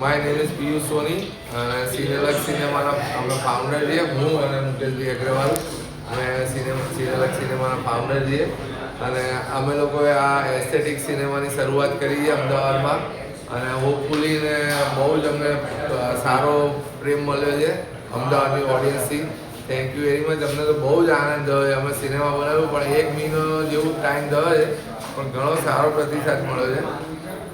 My name is Piyush સોની અને સિનેલક્સ સિનેમાના અમે founder છીએ. હું અને મુકેશભાઈ અગ્રવાલ અમે સિનેલક્સ સિનેમાના ફાઉન્ડર છીએ અને અમે લોકોએ આ એસ્થેટિક સિનેમાની શરૂઆત કરી છે અમદાવાદમાં અને હોપફુલી ને બહુ જ અમને સારો પ્રેમ મળ્યો છે અમદાવાદની ઓડિયન્સથી. Thank you very much. અમને તો બહુ જ આનંદ થયો. અમે સિનેમા બનાવ્યું પણ 1 મહિનો જેવું ટાઈમ થયો છે પણ ઘણો સારો પ્રતિસાદ મળ્યો છે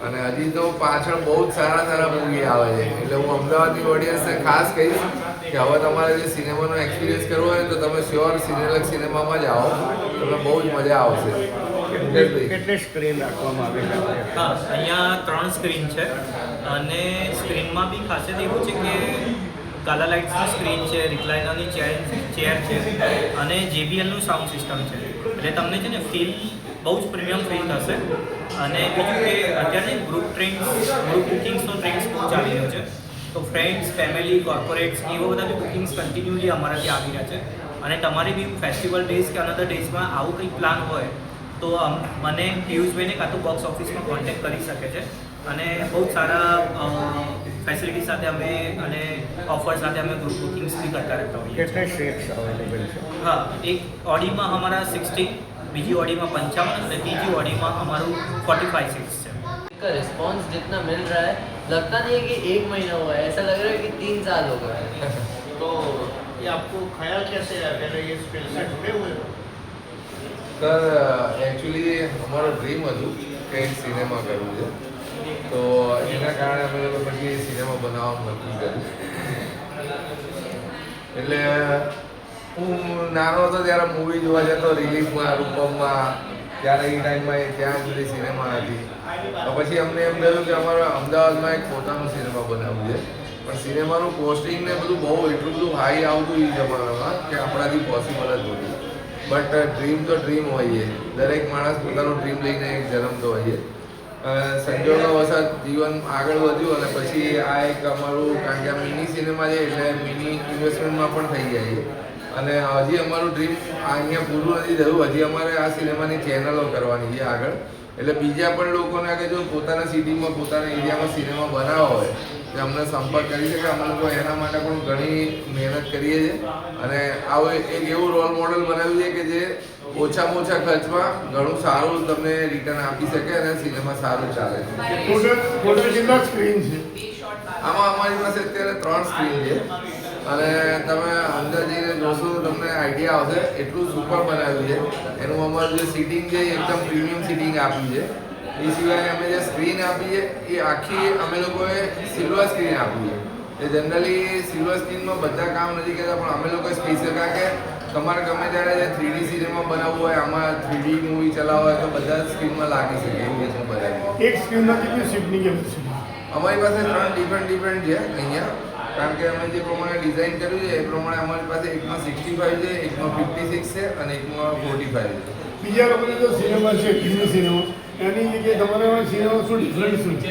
અને હજી તો પાછળ બહુ જ સારા મૂવી આવે છે. એટલે હું અમદાવાદની ઓડિયન્સને ખાસ કહીશ કે હવે તમારે જે સિનેમાનો એક્સપિરિયન્સ કરવો હોય તો તમે શ્યોર સિનેલક્સ સિનેમામાં જ આવો, તમને બહુ જ મજા આવશે. કેટલી સ્ક્રીન રાખવામાં આવે છે? હા, અહીંયા 3 સ્ક્રીન છે અને સ્ક્રીનમાં બી ખાસિયત એવું છે કે કાલા લાઇટ્સની સ્ક્રીન છે, રિક્લાઇનરની ચેર છે અને JBLનું સાઉન્ડ સિસ્ટમ છે. એટલે તમને છે ને ફીલ બહુ જ પ્રીમિયમ ફીલ થશે. અને બીજું કે અત્યારે ગ્રુપ બુકિંગ્સનો ટ્રેન્ડ બહુ ચાલી રહ્યો છે. તો ફ્રેન્ડ્સ, ફેમિલી, કોર્પોરેટ્સ એવા બધા બી બુકિંગ્સ કન્ટિન્યુઅલી અમારાથી આવી રહ્યા છે. અને તમારે બી ફેસ્ટિવલ ડેઝ કે અનધર ડેઝમાં આવું કંઈક પ્લાન હોય તો મને પિયુષભાઈને કાં તો બોક્સ ઓફિસમાં કોન્ટેક્ટ કરી શકે છે અને બહુ જ સારા ફેસિલિટી સાથે અમે અને ઓફર સાથે અમે ગ્રુપ બુકિંગ્સ બી કરતા રહેતા હોઈએ. કેટલા સીટ્સ અવેલેબલ છે? હા, એક ઓડીમાં અમારા 60, બીજી ઓડીમાં 55 અને तीसरी ઓડીમાં અમારું 45 सीट्स है. का रिस्पॉन्स जितना मिल रहा है लगता नहीं है कि 1 महीना हुआ है, ऐसा लग रहा है कि 3 साल हो गए हैं. तो ये आपको ख्याल कैसे आया, पहले ये फील्ड से जुड़े हुए हो? સર એકચ્યુઅલી અમારો ડ્રીમ હતું કે એક સિનેમા કરવું છે તો એના કારણે અમે લોકો પછી સિનેમા બનાવવાનું નક્કી કર્યું. એટલે હું નાનો હતો ત્યારે મૂવી જોવા જતો રિલીફમાં, રૂપમમાં, ત્યારે એ ટાઈમમાં ત્યાં બધી સિનેમા હતી. તો પછી અમને એમ થયું કે અમારે અમદાવાદમાં એક પોતાનું સિનેમા બનાવવું છે પણ સિનેમાનું કોસ્ટિંગ ને બધું બહુ એટલું બધું હાઈ આવતું એ જમાનામાં કે આપણાથી પોસિબલ જ નહોતું. બટ ડ્રીમ તો ડ્રીમ હોય છે. દરેક માણસ પોતાનું ડ્રીમ લઈને એક જન્મતો હોય છે. સંજોગોવશાત જીવન આગળ વધ્યું અને પછી આ એક અમારું, કારણ કે આ મિની સિનેમા છે એટલે મિની ઇન્વેસ્ટમેન્ટમાં પણ થઈ જાય છે અને હજી અમારું ડ્રીમ અહીંયા પૂરું નથી થયું. હજી અમારે આ સિનેમાની ચેનલો કરવાની છે આગળ. એટલે બીજા પણ લોકોને કે જો પોતાના સિટીમાં, પોતાના એરિયામાં સિનેમા બનાવવા હોય તો અમને સંપર્ક કરી શકે. અમે લોકો એના માટે પણ ઘણી મહેનત કરીએ છીએ અને આવો એક એવું રોલ મોડલ બનાવ્યું છે કે જે ઓછામાં ઓછા ખર્ચમાં ઘણું સારું તમને રિટર્ન આપી શકે અને સિનેમા સારું ચાલે. ટોટલ કેટલા સ્ક્રીન છે આમાં અમારી પાસે અત્યારે 3 સ્ક્રીન છે અને તમે અંદર જઈને જોશો તો તમને આઈડિયા આવશે. એટલું સુપર બનાવ્યું છે. એનું અમારું જે સીટિંગ છે એકદમ પ્રીમિયમ સીટિંગ આપ્યું છે. એ સિવાય અમે જે સ્ક્રીન આપી છે એ આખી અમે લોકોએ સિલ્વર સ્ક્રીન આપી છે. એ જનરલી સિલ્વર સ્ક્રીનમાં બધા કામ નથી કરતા પણ અમે લોકોએ સ્પેશિયલ, કારણ કે તમારે ગમે ત્યારે જે 3D સિનેમા બનાવવું હોય, આમાં 3D મૂવી ચલાવવા હોય તો બધા સ્ક્રીનમાં લાગી શકે એવું રીતનું બનાવ્યું. એક સ્ક્રીનમાં કેટલી સીટની કેપેસિટી? અમારી પાસે 3 ડિફરન્ટ છે અહીંયા, કારણ કે અમે જે પ્રમાણે ડિઝાઇન કર્યું છે એ પ્રમાણે અમારી પાસે એકમાં 65 છે, એકમાં 56 છે અને એકમાં 45 છે. બીજા લોકોને જો સિનેમા છે, ફિલ્મી સિનેમા, એની જગ્યાએ તમારા સિનેમા શું ડિફરન્ટ શું છે?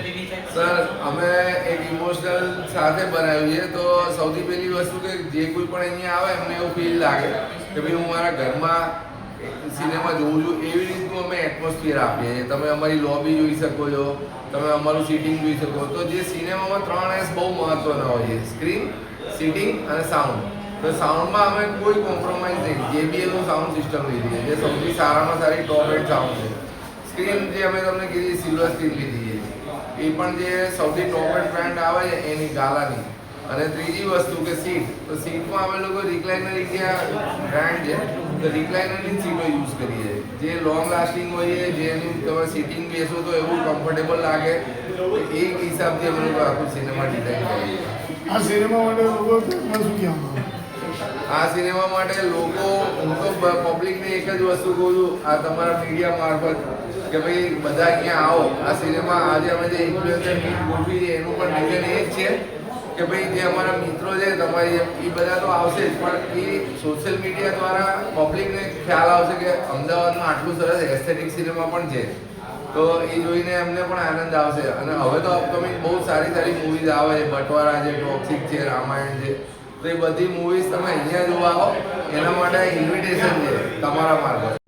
સર અમે એક ઇમોશનલ સાથે બનાવ્યું છે. તો સૌથી પહેલી વસ્તુ કે જે કોઈ પણ અહીંયા આવે એમને એવું ફીલ લાગે કે ભાઈ હું મારા ઘરમાં સિનેમા જોઉં છું એવી રીતનું અમે એટમોસ્ફિયર આપીએ છીએ. તમે અમારી લોબી જોઈ શકો છો, તમે અમારું સીટિંગ જોઈ શકો. તો જે સિનેમામાં 3 S બહુ મહત્વના હોય છે: સ્ક્રીન, સીટિંગ અને સાઉન્ડ. તો સાઉન્ડમાં અમે કોઈ કોમ્પ્રોમાઇઝ નહીં. JBLનું સાઉન્ડ સિસ્ટમ લીધી છે જે સૌથી સારામાં સારી ટોપ એન્ડ સાઉન્ડ છે. સ્ક્રીન જે અમે તમને કીધી સિલ્વર સ્ક્રીન લીધી છે એ પણ જે સૌથી ટોપ એન્ડ બ્રાન્ડ આવે છે એની ગાલાની. અને ત્રીજી વસ્તુ કે સીટ, તો સીટમાં અમે લોકો રિક્લાઇનર ઇન્ડિયા બ્રાન્ડ છે તો રિક્લાઇનરની સીટો યુઝ કરીએ જે લોંગ લાસ્ટિંગ હોય છે, જેનું તમે સીટિંગ બેસો તો એવું કમ્ફર્ટેબલ લાગે. તો એ હિસાબથી અમે લોકો આખું સિનેમા ડિઝાઇન કરીએ. આ સિનેમા માટે લોકો શું કહેવામાં? આ સિનેમા માટે લોકો, હું તો પબ્લિકને એક જ વસ્તુ કહું છું આ તમારા મીડિયા મારફત કે ભાઈ બધા અહીંયા આવો. આ સિનેમા આજે અમે જે ઇન્ફ્લુએન્સર મીટ ગોઠવી છે એનું પણ રીઝન એ જ છે કે ભાઈ જે અમારા મિત્રો છે તમારી એ બધા તો આવશે જ પણ એ સોશિયલ મીડિયા દ્વારા પબ્લિકને ખ્યાલ આવશે કે અમદાવાદમાં આટલું સરસ એસ્થેટિક સિનેમા પણ છે. તો એ જોઈને એમને પણ આનંદ આવશે. અને હવે તો અપકમિંગ બહુ સારી મૂવીઝ આવે છે. બટવારા છે, ટોક્સિક છે, રામાયણ છે. તો એ બધી મૂવીઝ તમે અહીંયા જોવા આવો એના માટે ઇન્વિટેશન છે તમારા મારફત.